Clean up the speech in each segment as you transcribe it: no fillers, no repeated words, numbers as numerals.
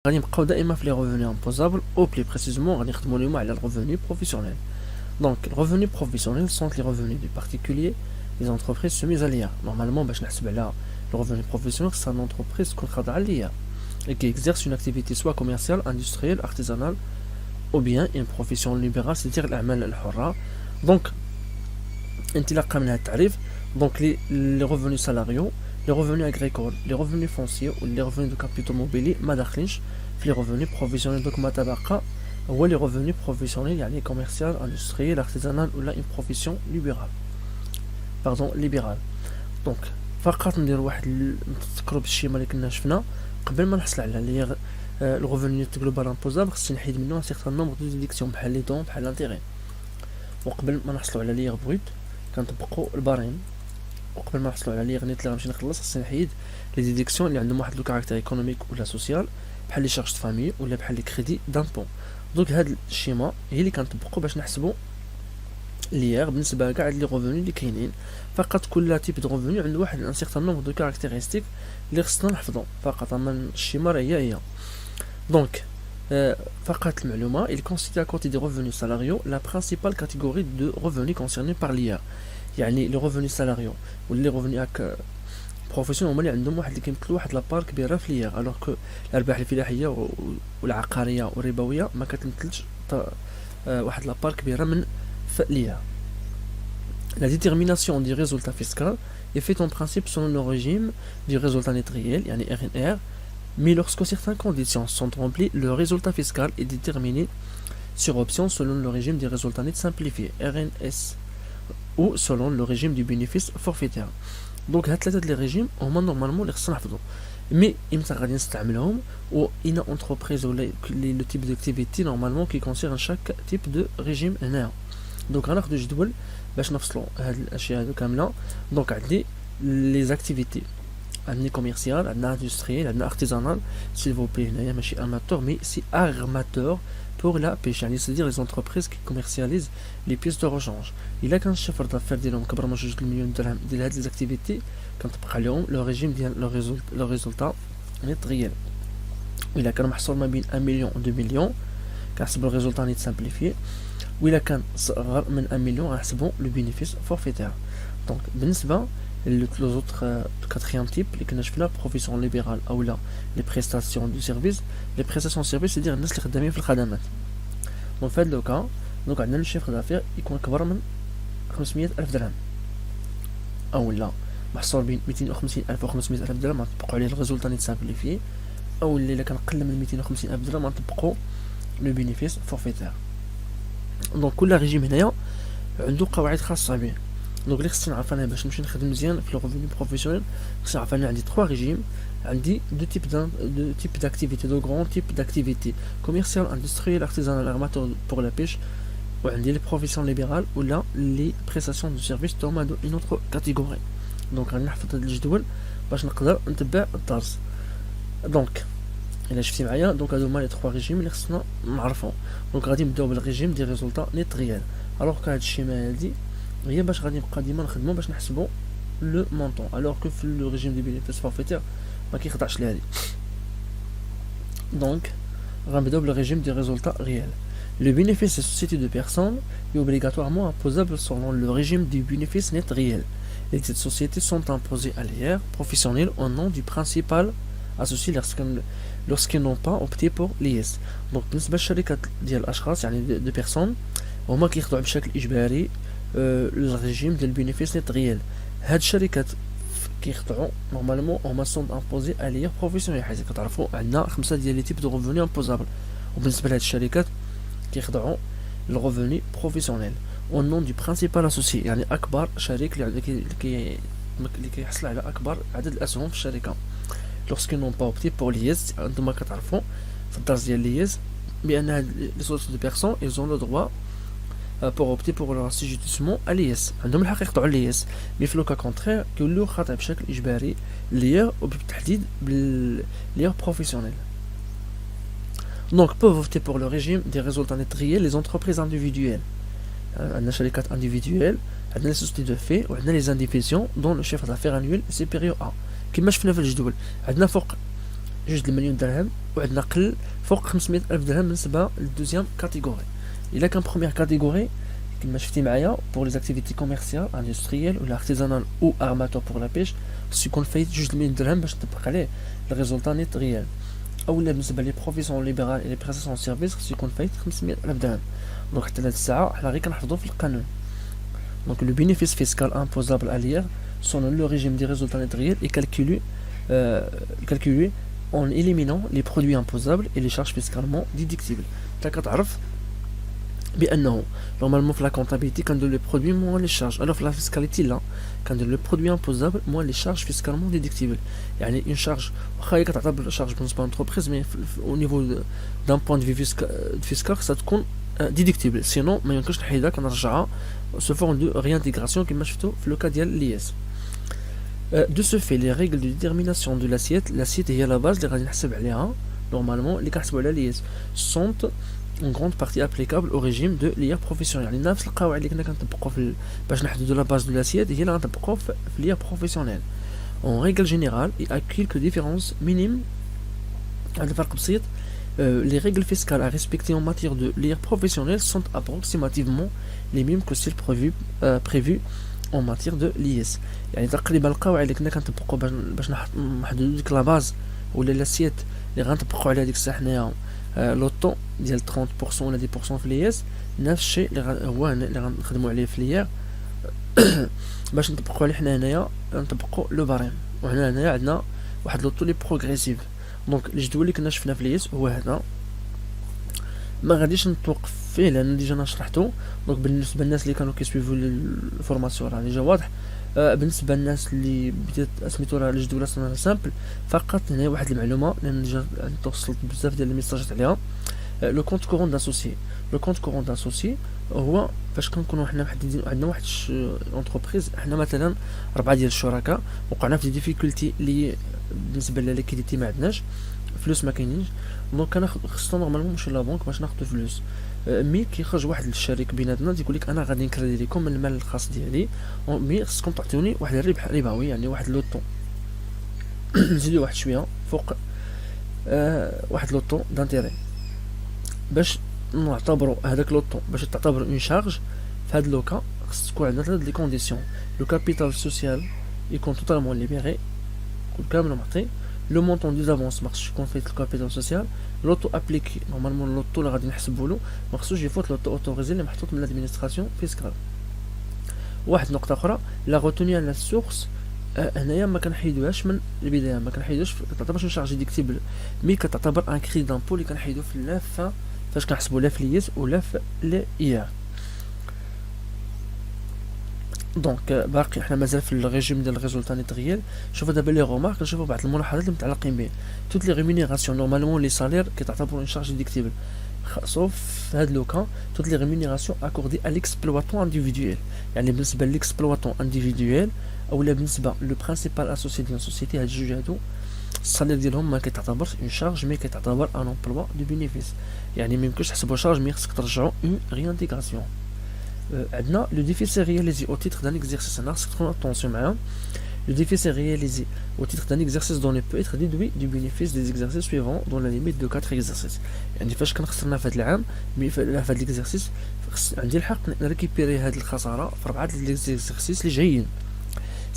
غادي نبقاو دائما في لي revenus imposables ou plus précisément غادي نخدمو اليوم على الرevenu professionnel. Donc les revenus professionnels sont les revenus du particulier des entreprises soumises à l'IA. Normalement باش نحسب على le revenu professionnel c'est une entreprise خاضعة للIA et qui exerce une activité soit commerciale, industrielle, artisanale ou bien une profession libérale, c'est-à-dire الأعمال الحرة. Donc انطلاقا من هذا التعريف donc les revenus salariaux, les revenus agricoles, les revenus fonciers ou les revenus de capitaux mobiliers ما داخلينش في les revenus professionnels. Donc ما تبقى هو les revenus professionnels يعني commercial, industriel, artisanal ولا une profession libérale. Donc فقط ندير واحد نتذكروا بالشيما اللي كنا شفنا قبل ما نحصل على اللي الريفوني جلوبال امبوزابل خصني نحيد منه ان سيغتان نومبر دو ديديكسيون بحال لي دون بحال لانتيغي. وقبل ما نحصلوا على ليغ بروت كنطبقوا البارين، وقبل ما نحصلوا على ليغ نيت اللي غنمشي نخلص خصني نحيد لي ديديكسيون اللي عندهم واحد لو كاركتير ايكونوميك ولا سوسيال بحال لي شارج فامي ولا بحال لي كريدي دامبون. دونك هاد الشيما هي اللي كنطبقوا باش نحسبوا ليغ بالنسبه لكاع لي ريفوني اللي كاينين. فقط كل تيب دو ريفوني عنده واحد ان سيغتان نومبر دو كاركتيرستيك اللي خصنا نحفظهم فقط. اما الشيما راه هي donc فقط المعلومه il constitue à côté des revenus salariaux la principale catégorie de revenus concernés par l'IA. يعني les revenus salariaux ou les revenus professionnels هما اللي عندهم واحد اللي كيمثلوا واحد لابار كبيره في l'IA alors que الارباح الفلاحيه والعقاريه والربويه ما كتمثلش واحد لابار كبيره من في l'IA. La détermination du résultat fiscal est faite en principe selon le régime du résultat net réel, yani RNR, mais lorsque certaines conditions sont remplies, le résultat fiscal est déterminé sur option selon le régime du résultat net simplifié, RNS, ou selon le régime du bénéfice forfaitaire. Donc, les régimes, on a normalement les recettes. Mais, il y a une entreprise ou le type d'activité normalement qui concerne chaque type de régime. Donc, on a deux jadwal باش نفصلوا هاد الاشياء هادو كامله. دونك عندي لي زاكتيفيتي عندنا كوميرسيال عندنا اندستريال عندنا ارتيزانال s'il vous plaît هنايا ماشي armateur mais c'est armateur pour la pêche يعني c'est-à-dire les entreprises qui commercialisent les pièces de rechange. الا كان الشفر دافير ديالهم كبر من 2 مليون درهم ديال هاد لي زاكتيفيتي كنطبق عليهم لو ريجيم ديال لو ريزولتا نيت ريال. الا كان محصور ما بين 1 مليون و 2 مليون كنحسب الريزولتا نيت سامبليفي، وإلا كان صغر من 1 مليون غنحسبو لو بينيفيس فورفيتير. دونك بالنسبه لوزوتر كاتريام تيب اللي كنا شفنا بروفيسيون ليبرال او لا لي بريستاسيون دو سيرفيس. لي بريستاسيون سيرفيس سيدير الناس اللي خدامين في الخدمات. دونك فهاد لوكا دونك عندنا لو شيفر دافير يكون كبر من 500,000 درهم او لا محصور بين 250,000 و 500,000 درهم غنطبقوا عليه الريزولتا نيت سامبليفي، او الا كان قل من 250,000 درهم غنطبقوا لو بينيفيس فورفيتير. دونك كل ريجيم هنايا عنده قواعد خاصه به. دونك اللي خصني نعرف انا باش نمشي نخدم مزيان في لو ريفوني بروفيسيونيل خصني نعرف انا عندي 3 ريجيم. عندي دو تيب d'activité دو غران تيب d'activité commercial, industriel, artisanal, armateur pour la pêche, وعندي لي بروفيسيون ليبرال ولا لي بريستاسيون دو سيرفيس هما دو اون اوتر كاتيجوري. دونك غادي نحفظ هاد الجدول باش نقدر نتبع الدرس. دونك الا شفتي معايا دونك هادو هما لي 3 ريجيم اللي خصنا نعرفهم. دونك غادي نبداو بالريجيم ديال ريزولتا نيت ريال. الوغ كهاد الشيما هادي هي باش غادي نبقى ديما نخدمو باش نحسبو لو مونطون، الوغ كو في لو ريجيم دي بينيفيس فورفيتير ما كيخضعش لهادي. دونك غنبداو بالريجيم ديال ريزولتا ريال. Le bénéfice des sociétés de personnes est obligatoirement imposable selon le régime du bénéfice net réel. Et ces sociétés sont imposées à l'IR professionnel au nom du principal associé lorsqu'ils n'ont pas opté pour l'IS. Donc بالنسبة للشركات ديال الأشخاص يعني دو بيرسون هما كيخضعوا بشكل إجباري الريجيم ديال البينيفيس نيت ريال. هاد الشركات كيخضعوا نورمالمون هما سون امبوزي à l'IR professionnel حيت كتعرفوا عندنا 5 ديال لي تيب دو ريفوني امبوزابل، وبالنسبة لهاد الشركات كيخضعوا للريفوني بروفيسيونيل او نون دو برينسيبال اسوسي يعني اكبر شريك اللي كيحصل على اكبر عدد الاسهم في الشركه. لوغسكي نون با اوبتي بور ليز انتما كتعرفوا في الدرس ديال ليز بان هاد لي سوسيتي دو بيرسون ايزون لو دروا بور اوبتي بور لو انستيتيوسمون ا ليز، عندهم الحق يخضعوا ليز. مي في لوكا كونترير كيوليو خاضع بشكل اجباري لير وبالتحديد باللير بروفيسيونيل. Donc peuvent opter pour le régime des résultats nets réels les entreprises individuelles. عندنا شركات individuelles، عندنا les sociétés de fait وعندنا les indivisions dont le chiffre d'affaires annuel est supérieur à. كما شفنا في الجدول عندنا فوق 2 المليون درهم، وعندنا قل فوق 500 الف درهم بالنسبه للدوزيام كاتيجوري. الا كان بروميير كاتيجوري كما شفتي معايا بور لي اكتيفيتي كوميرسيال اندستريال ولا ارتيزانال او ارماتور بور لا بيش، خصو يكون فايت 2 المليون درهم باش تطبق عليه الريزولتا نيت ريال. اولا بالنسبه لي بروفيسيون ليبرال لي بريستاسيون سيرفيس خصو يكون فايت 500 الف درهم. دونك حتى لهاد الساعه حنا غير كنحفظوا في القانون. دونك لو bénéfice fiscal imposable à l'IR selon le régime des résultats nets réels est calculé en éliminant les produits imposables et les charges fiscalement déductibles. انت كتعرف بانه نورمالمون في لا كونطابيليتي كندير لي برودوي موان لي شارج، الوغ في لا فيسكاليتي لا كندير لو برودوي امبوزابل موان لي شارج فيسكالمون ديديكتيبل. يعني اون شارج واخا هي كتعتبر شارج بالنسبه لونتربريز مي او نيفو دان بوين دو في فيسكال خصها تكون ديديكتيبل، سينو ما يمكنش نحيدها كنرجعها سو فورم دو ريانتيغراسيون كما شفتو في لو كا ديال ليس. De ce fait, les règles de détermination de l'assiette هي لا باز اللي غادي نحسب عليها نورمالمون اللي كنحسبوا عليها ليس sont en grande partie applicable au régime de l'IR professionnel. يعني نفس القواعد اللي كنا كنطبقوا في باش نحددوا لا باز دو لاسيت هي اللي غنطبقوا في l'IR professionnel. En règle générale, il y a quelques différences minimes. هذا الفرق بسيط. Les règles fiscales à respecter en matière de l'IR professionnel sont approximativement les mêmes que celles prévues en matière de l'IS. يعني تقريبا القواعد اللي كنا كنطبقوا باش نحددوا ديك لا باز ولا لاسيت اللي غنطبقوا عليها ديك الساعه حنايا لوطو ديال 30% ولا 10% في ليس، نفس الشيء اللي هو اللي غنخدموا عليه في ليير باش نطبقوا عليه حنا هنايا نطبقوا لو باريم. وحنا هنايا عندنا واحد لوطو لي بروغريسيف. دونك الجدول اللي كنا شفنا في ليس هو هذا، ما غاديش نتوقف فيه لان ديجا انا شرحته. دونك بالنسبه للناس اللي كانوا كيسويفوا الفورماسيون راه ديجا واضح. بالنسبه للناس اللي بدات سميتو راه الجدول اصلا سامبل فقط. هنا واحد المعلومه لان ديجا توصلت بزاف ديال الميساجات عليها. لو كونت كورون داسوسي، لو كونت كورون داسوسي هو فاش كنكونوا حنا محددين عندنا واحد اونتربريز حنا مثلا 4 ديال الشركاء وقعنا في ديفيكولتي اللي بالنسبه لليكيديتي ما عندناش فلوس ما كاينينش. دونك انا خصنا نورمالمون نمشيو لابونك باش ناخذ فلوس. مي كيخرج واحد الشريك بيناتنا تيقول لك انا غادي نكريدي لكم من المال الخاص ديالي، مي خصكم تعطيوني واحد الربح ربوي، يعني واحد لوطو نزيدو واحد شويه فوق واحد لوطو دانتيري باش نعتبروا هذاك لوطو باش تعتبر اون شارج. في هذا لوكا خص تكون عندنا 3 لي كونديسيون. لو كابيتال سوسيال يكون توتالمون ليبيري كل كامل معطي. لو مونطون دي زافونس ما خصش يكون فايت الكابيتال سوسيال. لوطو ابليكي نورمالمون لوطو اللي غادي نحسبوا له ما خصوش يفوت لوطو اوتوريزي اللي محطوط من الادمينستراسيون فيسكال. واحد نقطه اخرى لا روتوني على السورس، هنايا ما كنحيدوهاش من البدايه، ما كنحيدوش كتعتبرش شارج ديكتيبل مي كتعتبر ان كريدي دامبو اللي كنحيدو في اللافه فاش كنحسبوا لا في ليس ولا في لي. دونك باقي حنا مازال في الريجيم ديال الريزولتا نيت ريال. شوفوا دابا لي رومارك، نشوفوا بعض الملاحظات اللي متعلقين به. توت لي ريمونيراسيون نورمالمون لي سالير كيتعتبروا اون شارج ديكتيبل سوف في هذا لوكا. توت لي ريمونيراسيون اكوردي ا ليكسبلواتون انديفيدويل، يعني بالنسبه ليكسبلواتون انديفيدويل اولا بالنسبه لو برينسيبال اسوسي ديال السوسيتي، هاد الجوج هادو السالير ديالهم ما كيتعتبرش اون شارج مي كيتعتبر ان امبلوا دو بينيفيس، يعني ما يمكنش تحسبوا شارج مي خصك ترجعوا اون ريانتيغراسيون. عندنا لو ديفيسي رياليزي او تيتر دان اكزرسيس. انا خصك تكون اتونسيون معايا. لو ديفيسي رياليزي او تيتر دان اكزرسيس دوني بو اتر ديدوي دو بينيفيس دي اكزرسيس سويفون دون لا ليميت دو 4 اكزرسيس. يعني فاش كنخسرنا في هذا العام مي في هذا الاكزرسيس عندي الحق نريكيبيري هذه الخساره في 4 الاكزرسيس اللي جايين.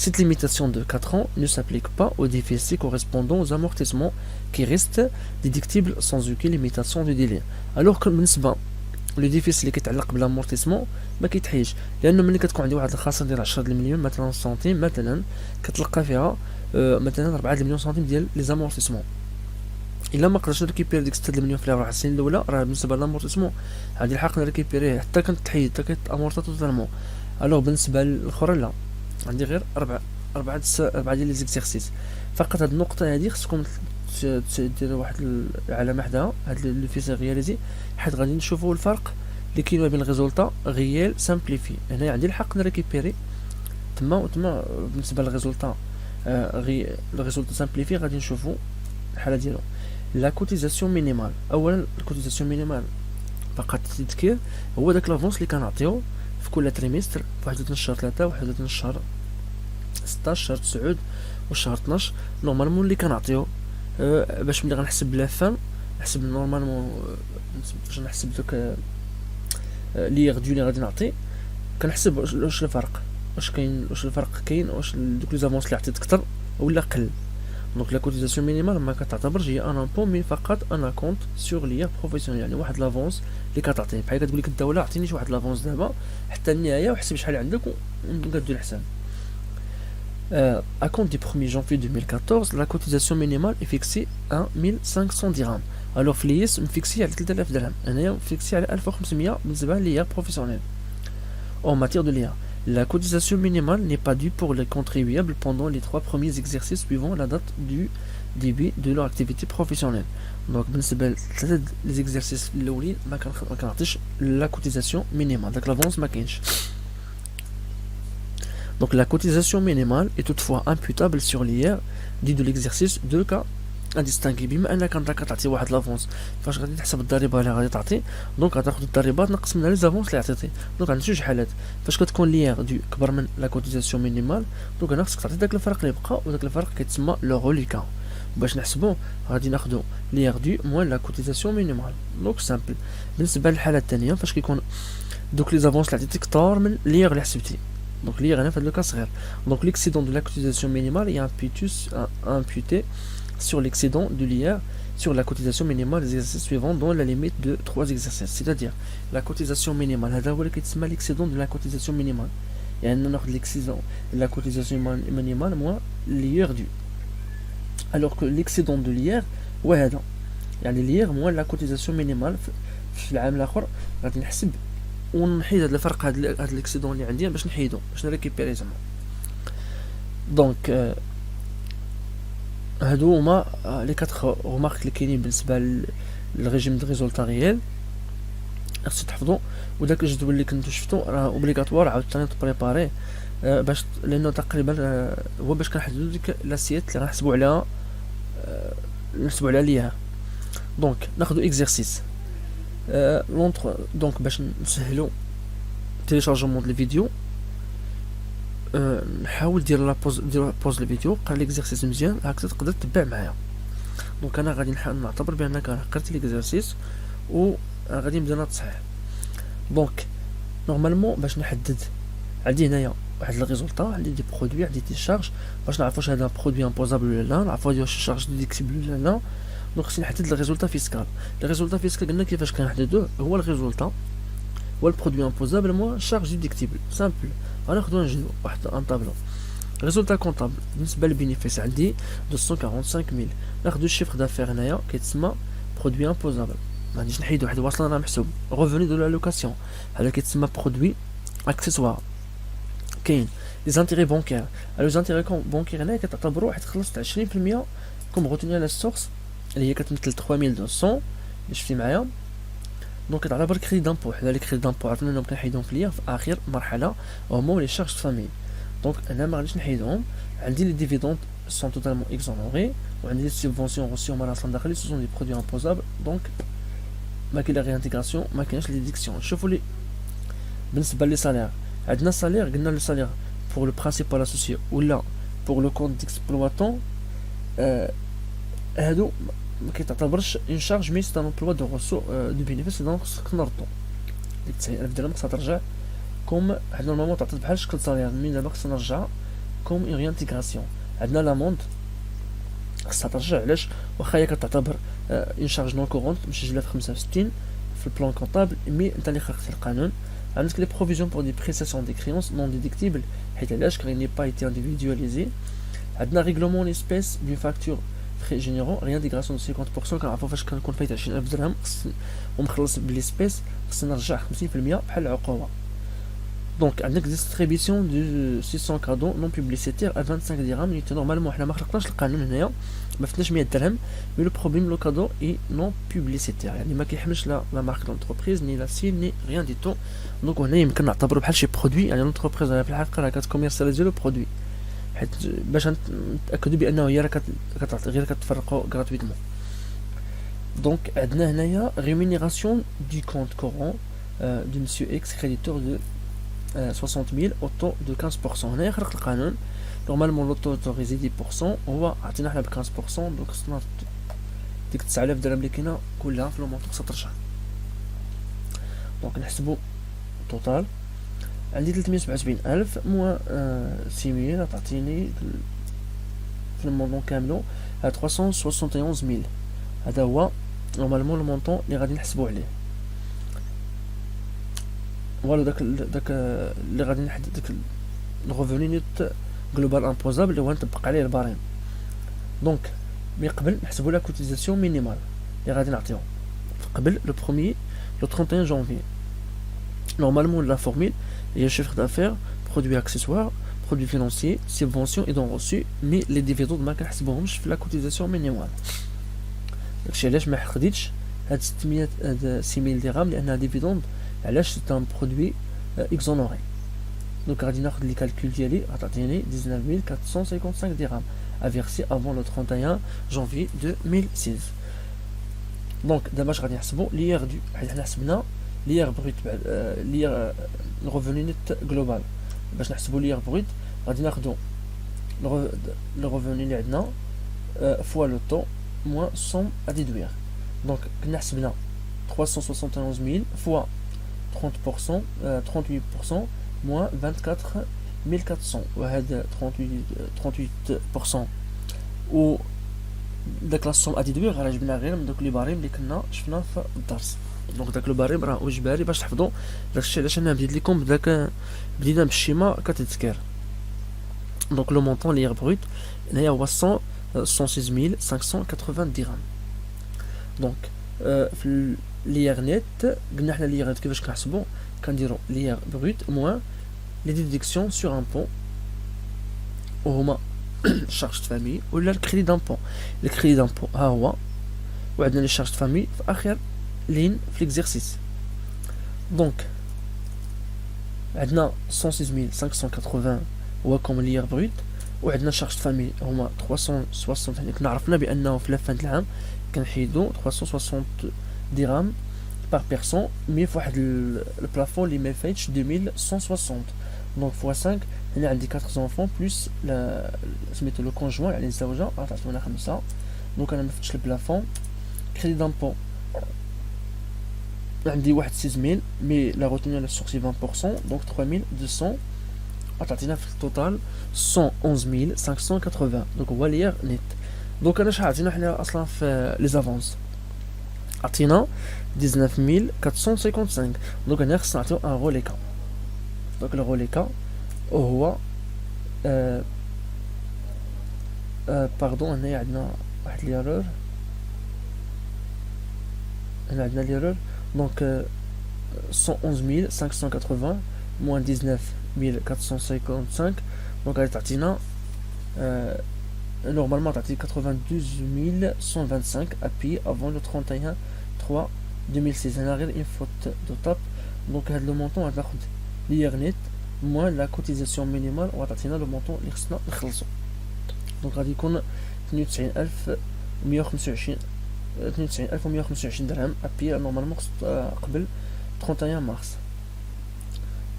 Cette limitation de 4 ans ne s'applique pas aux déficits correspondant aux amortissements qui restent déductibles sans aucune limitation de délai. Alors que بالنسبه لو ديفيس اللي كيتعلق بالامورتيسمون ما كيتحيدش، لانه ملي كتكون عندي واحد الخاصه ديال 10 المليون مثلا سنتيم مثلا كتلقى فيها مثلا 4 المليون سنتيم ديال لي زامورتيسمون. الا ما قدرتش نريكيبير ديك 6 المليون في 4 السنين الاولى راه بالنسبه للامورتيسمون عندي الحق نريكيبيريه حتى كنتحيد حتى كتامورتا توتالمون. الوغ بالنسبه للاخرى لا، عندي غير 4 ديال لي زيكسيرسيس فقط. هاد النقطه هادي خصكم ديروا واحد العلامه حداها هاد لو فيسي رياليزي، حيت غادي نشوفوا الفرق اللي كاين ما بين الريزولتا ريال سامبليفي. هنا عندي الحق نريكيبيري تما بالنسبه للريزولتا الريزولتا سامبليفي غادي نشوفوا الحاله ديالو. لا كوتيزاسيون مينيمال، اولا الكوتيزاسيون مينيمال فقط التذكير هو داك لافونس اللي كنعطيو في كل تريمستر في 31 شهر 3 31 شهر 16 شهر 9 وشهر 12 نورمالمون اللي كنعطيو باش ملي غنحسب لا فان نحسب نورمالمون باش نحسب دوك ليغ دو اللي غادي نعطي كنحسب واش الفرق واش الفرق كاين واش دوك لي زافونس اللي عطيت كتر ولا قل. دونك لا كوتيزاسيون مينيمال ما كتعتبرش هي ان امبو مي فقط ان كونت سور ليغ بروفيسيونيل، يعني واحد لافونس اللي كتعطيه بحال كتقول لك الدوله عطيني شي واحد لافونس دابا حتى النهايه وحسب شحال عندك وكدير الحساب. À compte du 1er janvier 2014, la cotisation minimale est fixée à 1500 dirhams. Alors فليس مفيكسي على 3000 درهم، هنايا مفيكسي على 1500 بالنسبة لليا بروفيسيونيل. En matière de l'IA, la cotisation minimale n'est pas due pour les contribuables pendant les 3 premiers exercices suivant la date du début de leur activité professionnelle. Donc بالنسبة لثلاثة les exercices الأولين ما كنعطيش la cotisation minimale، داك l'avance ما كاينش. Donc la cotisation minimale est toutefois imputable sur l'IR dit de l'exercice 2 cas indistingués. بما انك انت كتعطي واحد لافونس فاش غادي تحسب الضريبه اللي غادي تعطي دونك غتاخد الضريبه تنقص منها لي زافونس اللي عطيتي. دونك عندنا جوج حالات، فاش كتكون ليير دو كبر من لا كوتيزاسيون مينيمال دونك هنا خصك تعطي داك الفرق اللي بقى، وداك الفرق كيتسمى لو روليكا. باش نحسبو غادي ناخدو ليير دو موان لا كوتيزاسيون مينيمال. دونك سامبل. بالنسبه للحاله الثانيه فاش كيكون دوك لي زافونس اللي عطيتي كثار من ليير اللي حسبتي donc l'IR هنا في هذا الكاس صغير. donc l'excédent de la cotisation minimale est imputé sur l'excédent de l'IR sur la cotisation minimale des exercices suivants dans la limite de 3 exercices. C'est-à-dire la cotisation minimale هذا هو اللي كيتسمى l'excédent de la cotisation minimale، يعني ناخذ l'excédent de la cotisation minimale moins l'IR dû. alors que l'excédent de l'IR هو هذا، يعني l'IR moins la cotisation minimale في العام الاخر غادي نحسب ونحيد هذا الفرق هذا الاكسيدون اللي عندي باش نحيدو باش نريكيبيري زعما. دونك هادو هما لي كاتر رومارك اللي كاينين بالنسبه للريجيم دو ريزولتا ريال خصك تحفظو. وداك الجدول اللي كنتو شفتو راه اوبليغاتوار عاوتاني تبريباريه باش لانه تقريبا هو باش كنحددو ديك لاسيات اللي غنحسبو عليها ليها. دونك ناخدو اكزرسيس لونتر دونك باش نسهلو تيليشارجمون ديال الفيديو. نحاول دير بوز الفيديو قرا ليكزرسيس مزيان هكذا تقدر تتبع معايا. دونك انا غادي نعتبر بانك قريت ليكزرسيس و غادي نبدا ناط صحيح. دونك نورمالمون باش نحدد عندي هنايا واحد الريزولطا، عندي دي برودوي، عندي دي شارج باش نعرف واش هذا برودوي امبوزابل ولا لا، نعرف واش شارج ديديكتيبل ولا لا. دونك خصني نحدد الريزولطا فيسكال. الريزولطا فيسكال قلنا كيفاش كنحددوه، هو الريزولطا هو البرودوي امبوزابل موان شارج ديديكتيبل. سامبل غناخدو نجيو واحد ان طابلو ريزولطا كونطابل. بالنسبه للبينيفيس عندي 245000، ناخدو الشيفر دافير هنايا كيتسمى برودوي امبوزابل، ما غاديش نحيد واحد الوصله راه محسوب. ريفوني دو لا لوكاسيون هذا كيتسمى برودوي اكسسوار. كاين لي زانتيغي بونكير، لي زانتيغي بونكير هنا كتعتبروا واحد خلصت 20% كوم روتوني على السورس اللي هي كتمثل 3200 اللي شفتي معايا. دونك كتعتبر كريدي دامبو. حنا لي كريدي دامبو عرفنا انهم كنحيدهم في ليا في اخر مرحله هما لي شارج فامي. دونك انا ما غاديش نحيدهم. عندي لي ديفيدوند سون توتالمون اكزونوري، وعندي لي سوبفونسيون روسي هما اصلا داخلين سوزون دي برودوي امبوزابل. دونك ما كاين لا ريانتيغراسيون ما كاينش لي ديديكسيون. شوفوا لي بالنسبه لي سالير عندنا سالير قلنا لو سالير pour le principal associé ولا pour le compte d'exploitant هادو ما كيتعتبرش اون شارج مي سي ان امبلوا دو ريسو دو بينيفيس. دونك خصك نردو ديك 90000 درهم خصها ترجع كوم حنا نورمالمون تعطيت بحال شكل سالير مي دابا خصنا نرجعها كوم اون ريانتيغراسيون. عندنا لاموند خصها ترجع علاش واخا هي كتعتبر اون شارج نون كورونت مسجله في 65 في البلان كونطابل مي انت اللي خرقتي القانون. عندك لي بروفيزيون بور دي بريستاسيون دي كريونس نون ديديكتيبل حيت علاش كاين ني با ايتي انديفيدواليزي. عندنا ريغلومون اسبيس دون فاكتور فري جينيرون ريانتيغراسيون دو 50%. كنعرفو فاش كنكون فايت 20000 درهم ومخلص بالاسبيس خصنا نرجع 50% بحال العقوبه. دونك عندك ديستريبيسيون دو 600 كادو نون بوبليسيتير ا 25 درهم اللي نورمالمون حنا ما خلقناش القانون هنايا ما فتناش 100 درهم مي لو بروبليم لو كادو اي نون بوبليسيتير يعني ما كيحملش لا مارك لونتربريز ني لا سين ني ريان دي تو. دونك هنا يمكن نعتبرو بحال شي برودوي يعني لونتربريز في الحقيقه راه كتكوميرسياليزي لو برودوي حيت باش نتاكدوا بانه هي راه كتعطي غير كتفرقوا غراتويتمون. دونك عندنا هنايا ريمونيراسيون دو كونت كورون دو مسيو اكس كريديتور دو 60 000 au taux de 15%. هنا يخرق القانون نورمالمون لو تو اوتوريزي 10%، هو عطينا حنا ب 15%، دونك خصنا ديك 9000 درهم اللي كاينه كلها في لو مونطون خصها ترجع. دونك نحسبو توتال، عندي 377,000 موان 6000 تعطيني في المونطون كاملو 371,000. هذا هو نورمالمون المونطون اللي غادي نحسبو عليه. فوالا داك اللي غادي نحدد داك الريفوني نيت جلوبال امبوزابل اللي هو نطبق عليه الباريم. دونك من قبل نحسبو لا كوتيزاسيون مينيمال اللي غادي نعطيو قبل لو بروميي لو 31 جانفي. نورمالمون لا فورميل هي chiffre d'affaires, produits accessoires, produits financiers, subventions et dons reçus, mais les dividendes ما كنحسبوهمش في لا كوتيزاسيون مينيمال. داكشي علاش ما خديتش هاد 600 هاد 6000 درهم لانها ديفيدوند. علاش سي ان برودوي اكزونوري. دونك غادي ناخد لي كالكول ديالي غتعطيني 19455 درهم à verser avant le 31 janvier 2016. دونك دابا اش غادي نحسبو ليير دو، حيت حنا حسبنا ليير بروت بعد ليير الريفوني نيت جلوبال. باش نحسبو ليير بروت غادي ناخدو لو ريفوني اللي عندنا فوا لو طو موان سوم ا ديدوير. دونك كنا حسبنا 371,000 فوا 30%, 38% moins 24,400 وهذا 38% و داك لا سوم ادي دوير راه جبنا غير من دوك لي باريم اللي كنا شفنا في الدرس. دونك داك لو باريم راه اجباري باش تحفظوا. داكشي علاش انا بديت لكم بداك بدينا بالشيما كتذكر. دونك لو مونطون لي بروت هنايا هو 106,580 درهم. دونك في ليير نيت قلنا حنا ليير نيت كيفاش كنحسبو، كنديرو ليير بروت موان لي ديديكسيون سور ان بون وهما شارج فامي ولا الكريدي دامبون. الكريدي دامبون ها هو، وعندنا لي شارج فامي في اخر لين في ليكزيرسيس. دونك عندنا 106,580 هو كوم ليير بروت، وعندنا شارج فامي هما 360. يعني كنا عرفنا بانه في لافان العام كنحيدو 360 درهم par personne, mais faut le plafond اللي ما فايتش 2160. donc fois 5 هنا عندي 4 enfants plus سميتو لو كونجوان يعني الزوجه عطاتونا 5. دونك انا ما فتش البلافون. كريدي دامبون عندي واحد 6000 مي لا روتيني على سورسي 20%، دونك 3200 عطاتينا في التوتال 111,580. دونك هو ليير نيت. دونك انا شحال عطينا حنا اصلا في لي زافونس؟ عطينا 19,455. دونك هنا خصنا نعطيو ان غوليكا. دونك لو غوليكا وهو باردون هنايا عندنا واحد ليرور، هنا عندنا ليرور. دونك 111,580 موان 19,455. دونك غادي تعطينا normalement تعطي 92,125 appuyé avant le 31 3 2016. هنا غير une faute de tape. دونك هاد لو مونطون غادي ناخد ليير نيت موان لا كوتيزاسيون مينيمال وغتعطينا لو مونطون اللي خصنا نخلصو. دونك غادي يكون 92,125 درهم ابي نورمالمون قبل 31 مارس.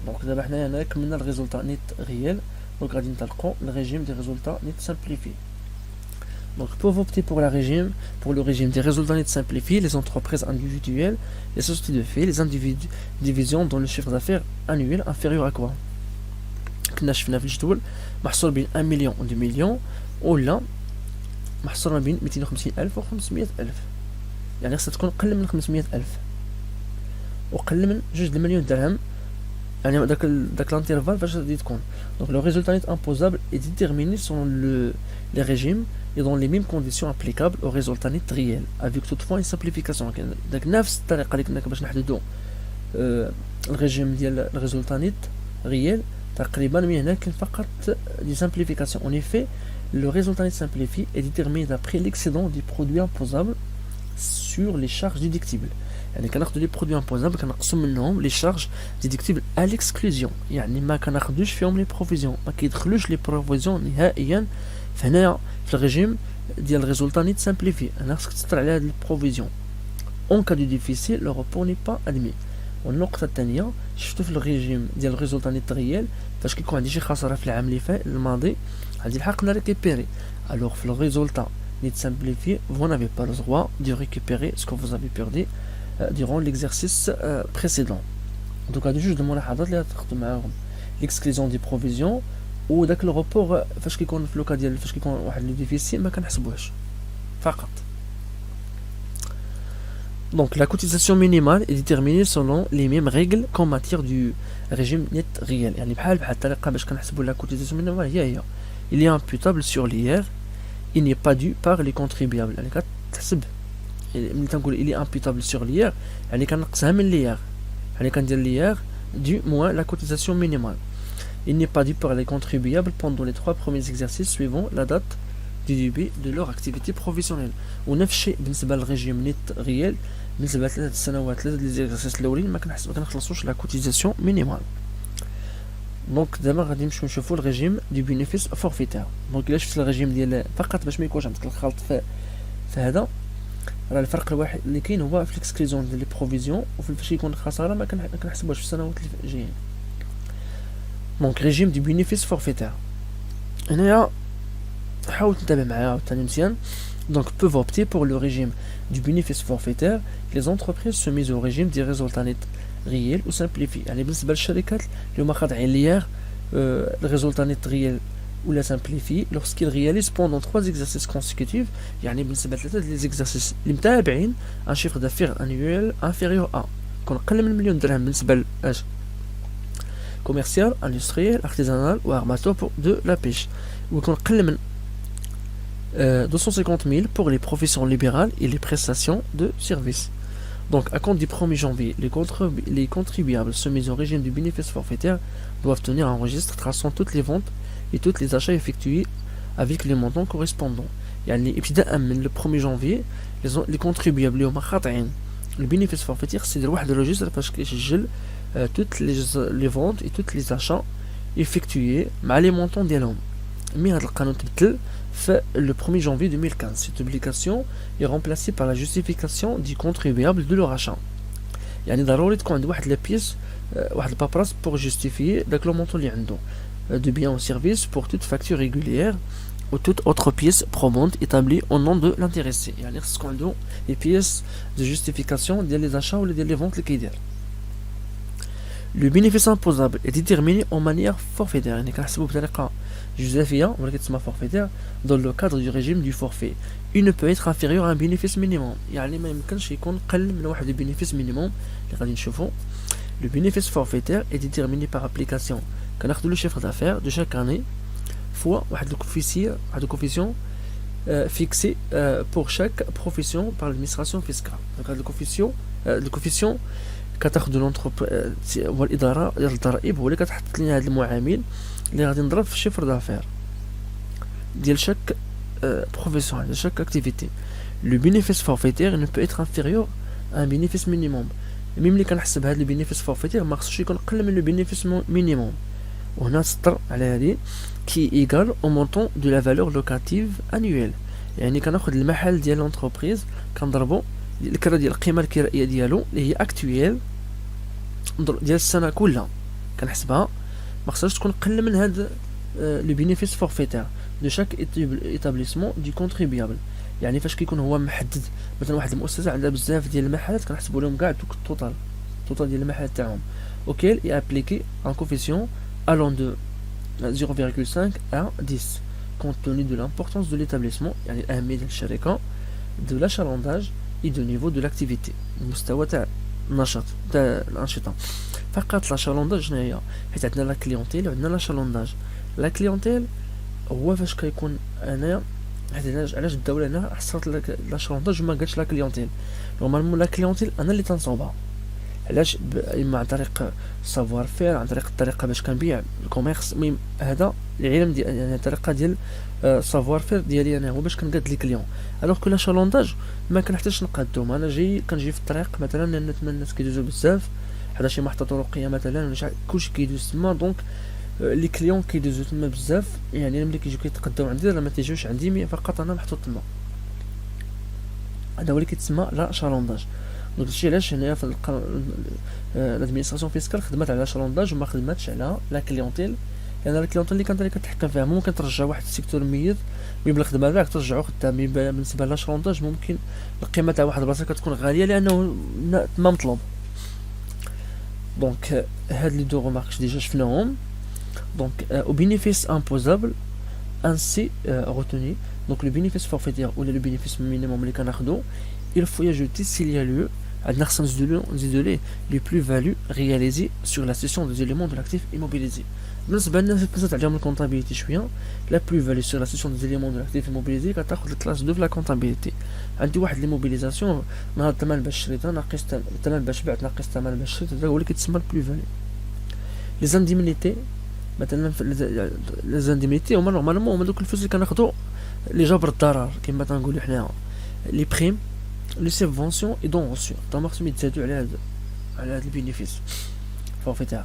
دونك دابا حنايا هنا كملنا الريزولتا نيت ريال. دونك غادي نطلقوا الريجيم دي ريزولتا نيت سامبليفي. Donc pour opter pour le régime des résultats nets simplifiés, les entreprises individuelles, les sociétés de fait, les divisions dont le chiffre d'affaires annuel inférieur à quoi? كنا شفنا في الجدول محصور بين 1 مليون و 2 مليون ولا محصور ما بين 250,000 و 500,000. يعني خصها تكون قل من 500,000 وقل من 2 مليون درهم. يعني داك l'intervalle فاش غادي تكون. Donc le résultat net imposable est déterminé selon les régimes et dans les mêmes conditions applicables au résultat net réel, avec toutefois une simplification. داك نفس الطريقه اللي كنا باش نحددوا الريجيم ديال الريزولتا نيت ريال تقريبا، من هنا كاين فقط دي simplification. En effet, le résultat net simplifié est déterminé d'après l'excédent des produits imposables sur les charges déductibles. يعني كناخدو لي برودوي امبوزابل كنقسم منهم لي شارج ديدكتيبل ا ليكسكلوزيون، يعني ما كناخدوش فيهم لي بروفيزيون، ما كيدخلوش لي بروفيزيون نهائيا. فهنايا في الريجيم ديال الريزولتا نيت سامبليفي انا خصك تسطر على هاد البروفيزيون. اون كا دو ديفيسيل لو ريبور ني با ادمي. والنقطه الثانيه شفتو في الريجيم ديال الريزولتا نيت ريال فاش كيكون عندي شي خساره في العام اللي فات الماضي عندي الحق نريكيبيري. الوغ في الريزولتا نيت سامبليفي vous n'avez pas le droit de récupérer ce que vous avez perdu durant l'exercice précédent. دوك هادو جوج د الملاحظات اللي غتاخدو معاهم l'exclusion دي بروفيزيون وداك الغوبور فاش كيكون في لوكا ديال فاش كيكون واحد لو ديفيسيل ما كنحسبوهش فقط. Donc la cotisation minimale est déterminée selon les mêmes règles qu'en matière du régime net réel. يعني بحال الطريقه باش كنحسبوا la cotisation minimale هي il est imputable sur l'IR, il n'est pas dû par les contribuables. يعني كتحسب ملي تنقول il est imputable sur l'IR يعني كنقصها من l'IR يعني كندير l'IR du moins la cotisation minimale. Il n'est pas dû par les contribuables pendant les 3 premiers exercices suivant la date du début de leur activité professionnelle. ونفس الشيء بالنسبه للريجيم نيت ريال بالنسبه ل3 السنوات 3 ديال ليزيكزارسيس الاولين ما كنخلصوش لا كوتيزاسيون مينيمال. دونك دابا غادي نمشيو نشوفوا الريجيم دي بينيفيس فورفيتير. دونك الا شفت الريجيم ديال فقط باش ما يكونش عندك الخلط في هذا راه الفرق الواحد اللي كاين هو في الاكسكليزيون ديال لي بروفيزيون وفي فاش يكون الخساره ما كنحسبوهاش في السنوات اللي جايين. دونك ريجيم دي بينيفيس فورفيتير هنايا حاول تتابع معايا عاوتاني مزيان. Donc peuvent opter pour le régime du bénéfice forfaitaire les entreprises soumises au régime des résultats nets réels ou simplifiés. يعني بالنسبة للشركات اللي هما خاضعين ليار الريزولتا نيت ريال ولا simplifié lorsqu'ils réalisent pendant 3 exercices consécutifs. يعني بالنسبة لثلاثة ديال ليزيكزارسيس اللي متابعين un chiffre d'affaires annuel inférieur à كون أقل من مليون درهم بالنسبة لاش commercial, industriel, artisanal ou armateur de la pêche ويكون أقل من 250 000 pour les professions libérales et les prestations de services. Donc, à compte du 1er janvier, les contribuables soumis au régime du bénéfice forfaitaire doivent tenir un registre traçant toutes les ventes et tous les achats effectués avec les montants correspondants. يعني ابتداء من le 1er janvier, les contribuables اللي هما خاضعين البينيفيس فورفيتير سيدير واحد الريجستر فاش كيسجل toutes les ventes et tous les achats effectués مع les montants ديالهم. مي هذا القانون تبدل le 1er janvier 2015. Cette obligation est remplacée par la justification du contribuable de leur achat. يعني ضروري تكون عند واحد لا بيس واحد البابراس pour justifier داك لو مونطون اللي عنده de biens ou services pour toute facture régulière ou toute autre pièce probante établie au nom de l'intéressé. يعني خص تكون عنده les pièces de justification ديال les achats ولا ديال les ventes اللي كيدير. Le bénéfice imposable est déterminé en manière forfaitaire. يعني كنحسبوه بطريقه جزافية ولكن تسمى forfaitaire dans le cadre du régime du forfait. Il ne peut être inférieur à un bénéfice minimum. يعني ما يمكنش يكون قل من واحد البينيفيس مينيموم اللي غادي نشوفو. Le bénéfice forfaitaire est déterminé par application. كناخدو le chiffre d'affaires de chaque année fois واحد le coefficient fixé pour chaque profession par l'administration fiscale. Donc le coefficient كتاخدو لونتربريز هو الاداره ديال الضرائب هو اللي كتحط لنا هذا المعامل اللي غادي نضرب في الشيفر دافير ديال شاك بروفيسيون ديال شاك اكتيفيتي. لو بينيفيس فورفيتير نو بو اتر انفيريور ان بينيفيس مينيموم. ملي كنحسب هذا البينيفيس فورفيتير ما خصوش يكون اقل من لو بينيفيس مينيموم. وهنا تسطر على هذه كي ايغال او مونطون دو لا فالور لوكاتيف انويل. يعني كناخذ المحل ديال لونتربريز كنضربو الكرا ديال القيمه الكرائيه ديالو اللي هي اكطويل ديال السنه كلها كنحسبها ما خصهاش تكون اقل من هذا لو بينيفيس فورفيتير دو شاك ايتابليسمون دي كونتريبيابل. يعني فاش كيكون هو محدد مثلا واحد المؤسسه عندها بزاف ديال المحلات كنحسبوا لهم كاع دوك التوتال ديال المحلات تاعهم اوكي اي ابليكي ان كوفيسيون allant de 0,5 à 10 compte tenu de l'importance de l'établissement يعني الاهميه ديال الشركه de l'achalandage et de niveau de l'activité المستوى تاع النشاط تاع الانشطه. فقط لاشالونداج شنو هي؟ حيت عندنا لا كليونتيل وعندنا لاشالونداج. لا كليونتيل هو فاش كيكون انايا علاش الدوله هنا حصلت لاشالونداج وما قالش لا كليونتيل. نورمالمون لا كليونتيل انا اللي تنصوبها علاش اما عن طريق سافوار فير عن طريق الطريقه باش كنبيع الكوميرس. المهم هذا العلم ديال يعني الطريقه ديال سافوار فير ديالي انا هو باش كنقاد لي كليون. الوغ كو لاشالونداج ما كنحتاجش نقادهم. انا كنجي في الطريق مثلا الناس كيدوزو بزاف حدا شي محطه طرقيه مثلا ولا كلشي كيدوز تما دونك لي كليون كيدوزو تما بزاف. يعني ملي كيجيو كيتقداو عندي راه ما تيجيوش عندي فقط انا محطوط تما. هذا هو اللي كيتسمى لا شالونداج. دونك هادشي علاش هنايا في الادمينستراسيون فيسكال خدمات على شالونداج وما خدماتش على لا كليونتيل، لان الكليونتيل اللي كانت كتحكم فيها ممكن ترجع واحد السيكتور ميت ويبلا الخدمه تاعك ترجعو خدام. بالنسبه لا شالونداج ممكن القيمه تاع واحد البلاصه كتكون غاليه لانه ما مطلوب. دونك هاد لي دو رومارك ديجا شفناهم. دونك او بينيفيس امبوزابل انسي retenu. Donc le bénéfice forfaitaire ou le bénéfice minimum اللي كناخدو il faut y ajouter s'il y a lieu عندنا خصنا نزيدو ليه les plus-values réalisées sur la cession des éléments de l'actif immobilisé. بالنسبه لنا كنزيد عليهم الكونطابيليتي شويه. لا plus-value sur la cession des éléments de l'actif immobilisé كتاخد الكلاس 2 في لا كونطابيليتي. عندي واحد ليموبيليزاسيون نهار الثمن باش شريتها ناقص الثمن باش بعت ناقص الثمن باش شريت، هذا هو اللي كيتسمى البلو-value. لي زانديمينيتي مثلا لي زانديمينيتي هما نورمالمون هما دوك الفلوس اللي كناخدو لي جبر الضرر كما تنقولوا حنايا. لي بريم لي سيفونسيون اي دون ريسيو طما خصهم يتزادوا على هاد البينيفيس فورفيتير.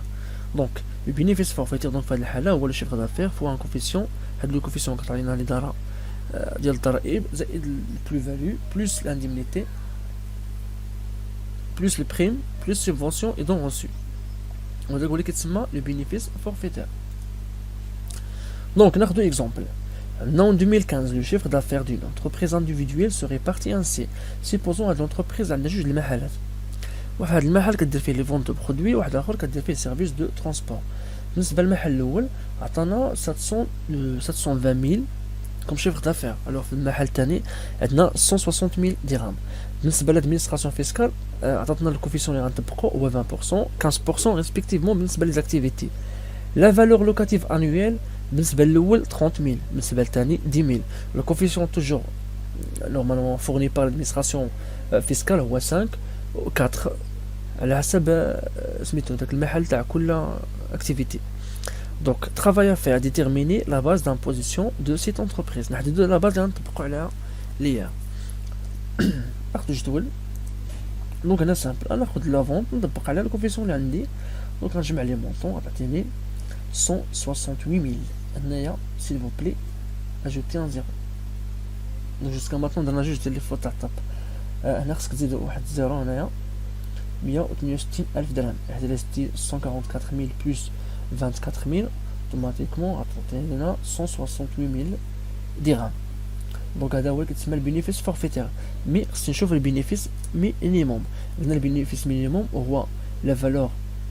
دونك لو بينيفيس فورفيتير دونك في هاد الحاله هو لو شيفر دافير فوا ان كوفيسيون. هاد لو كوفيسيون كتعطينا الاداره ديال الضرائب زائد البلو فاليو بلس لانديمنيتي بلس لي بريم بلس سيفونسيون اي دون ريسيو، وهذا هو اللي كيتسمى لو بينيفيس فورفيتير. دونك ناخذ اكزومبل. En 2015, le chiffre d'affaires d'une entreprise individuelle serait parti ainsi. Supposons à l'entreprise عندنا جوج المحلات. واحد المحل كدير فيه لي فونت دو برودوي، واحد اخر كدير فيه سيرفيس دو ترونسبور. بالنسبه للمحل الاول عطانا 720,000 كوم شيفر دافير. الوغ في المحل الثاني عندنا 160,000 درهم. بالنسبه للادمينستراسيون فيسكال عطاتنا الكوفيسيون اللي غنطبقو هو 20% 15% ريسبكتيفمون بالنسبه لي زاكتيفيتي. لا فالور لوكاتيف انويل بالنسبه للاول 30,000 بالنسبه للثاني 10,000. لو كوفيسيون توجور نورمالمون فورني بار لادمينستراسيون فيسكال هو 5 و 4 على حسب سميتو داك المحل تاع كل اكتيفيتي. دونك ترافاي فيها ديتيرميني لا باز دامبوزيسيون دو سيت انتربريز. نحددو لا باز اللي غنطبقو عليها ليا. ناخدو جدول. دونك هنا سامبل ناخد لا فونت نطبق عليها الكوفيسيون اللي عندي. دونك غنجمع لي مونطون غتعطيني 168,000. هنايا s'il vous plaît ajouter un zéro. donc jusqu'à maintenant درنا جوج ديال لي فوت تاع الطاب. هنا خصك تزيد واحد الزيرو. هنايا 162,000 درهم. حيت الا زدتي 144,000 بلس 24,000 اوتوماتيكمون غتعطيني لنا 168,000 درهم. دونك هذا هو اللي كيتسمى البينيفيس فورفيتير. مي خصني نشوف البينيفيس مينيموم. قلنا البينيفيس مينيموم هو لا فالور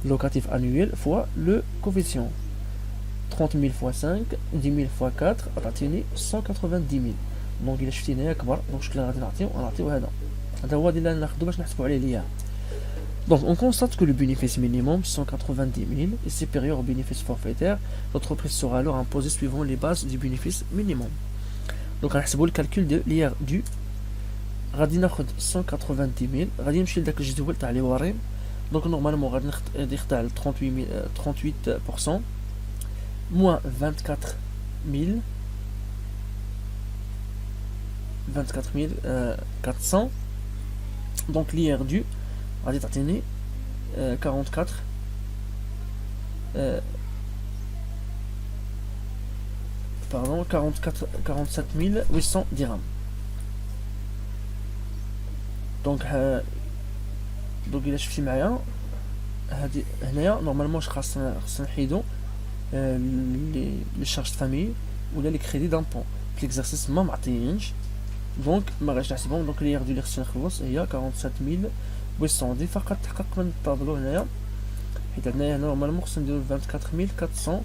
locatif annuel fois le coefficient. 30,000 fois 5 10,000 fois 4 غتعطيني 190,000. دونك الا شفتي هنايا كبر دونك شكون اللي غادي نعطيو هذا هو اللي ناخذو باش نحسبوا عليه ليا. Donc on constate que le bénéfice minimum 190,000 est supérieur au bénéfice forfaitaire. L'entreprise sera alors imposée suivant les bases du bénéfice minimum. Donc غنحسبوا الكالكول ديال ليا دو غادي ناخذ 190,000 غادي نمشي لذاك الجدول تاع لي وارين. دونك نورمالمون غادي نخدع 38% moins 24,400. دونك l'IR dû غادي تعطيني 47,800 درهم. دونك الا شفتي معايا هادي هنايا نورمالمون خاصنا نحيدو لي شارج فامي ولا لي كريدي دامبون. في ليكزارسيس ما معطيينش دونك ما غاديش نحسبهم. دونك لي يردو اللي خصني نخلص هي 47,800. دي فقط تحقق من الطابلو هنايا حيت عندنا هنا نورمالمون خصنا نديرو 24,400.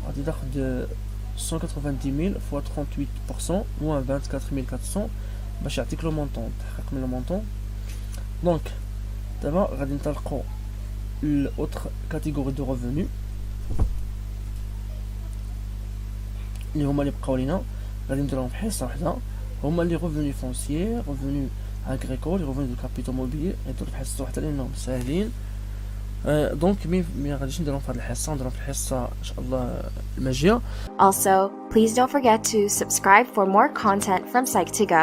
غادي ناخد 190,000 فوا 38% moins 24,400 باش يعطيك لو مونطون. تحقق من لو مونطون. دونك دابا غادي نطلقو l'autre catégorie de revenus اللي هما اللي بقاو لينا غادي نديروهم في حصه وحده. هما لي revenus fonciers revenus agricoles revenus de capitaux mobiliers غيديرو في حصه وحده لانهم ساهلين. دونك مي غاديش نديروهم في هاد الحصه نديروهم في الحصه ان شاء الله الماجيه. Also, please don't forget to subscribe for more content from Psych2Go.